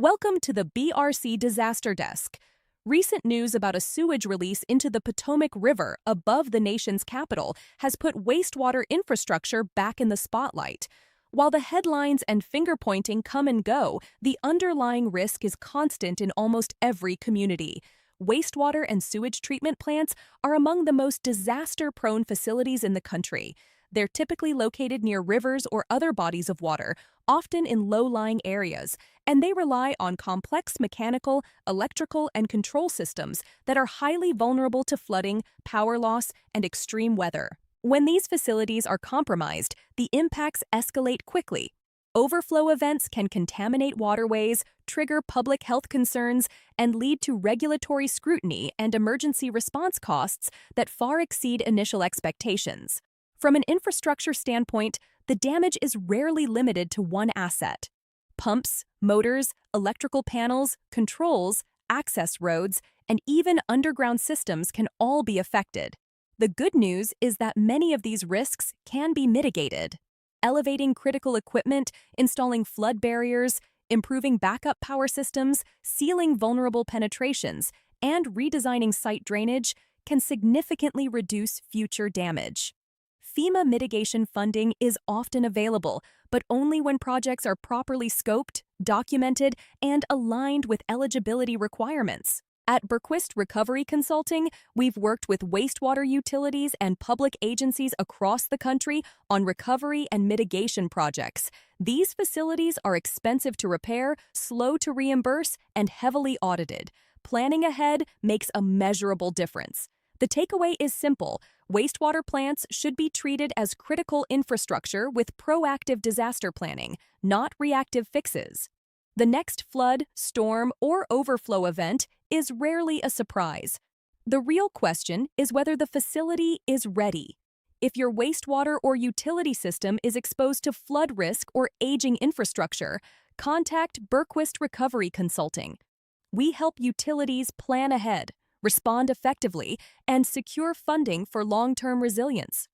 Welcome to the BRC Disaster Desk. Recent news about a sewage release into the Potomac River above the nation's capital has put wastewater infrastructure back in the spotlight. While the headlines and finger-pointing come and go, the underlying risk is constant in almost every community. Wastewater and sewage treatment plants are among the most disaster-prone facilities in the country. They're typically located near rivers or other bodies of water, often in low-lying areas, and they rely on complex mechanical, electrical, and control systems that are highly vulnerable to flooding, power loss, and extreme weather. When these facilities are compromised, the impacts escalate quickly. Overflow events can contaminate waterways, trigger public health concerns, and lead to regulatory scrutiny and emergency response costs that far exceed initial expectations. From an infrastructure standpoint, the damage is rarely limited to one asset. Pumps, motors, electrical panels, controls, access roads, and even underground systems can all be affected. The good news is that many of these risks can be mitigated. Elevating critical equipment, installing flood barriers, improving backup power systems, sealing vulnerable penetrations, and redesigning site drainage can significantly reduce future damage. FEMA mitigation funding is often available, but only when projects are properly scoped, documented, and aligned with eligibility requirements. At Berquist Recovery Consulting, we've worked with wastewater utilities and public agencies across the country on recovery and mitigation projects. These facilities are expensive to repair, slow to reimburse, and heavily audited. Planning ahead makes a measurable difference. The takeaway is simple. Wastewater plants should be treated as critical infrastructure with proactive disaster planning, not reactive fixes. The next flood, storm, or overflow event is rarely a surprise. The real question is whether the facility is ready. If your wastewater or utility system is exposed to flood risk or aging infrastructure, contact Berquist Recovery Consulting. We help utilities plan ahead, respond effectively, and secure funding for long-term resilience.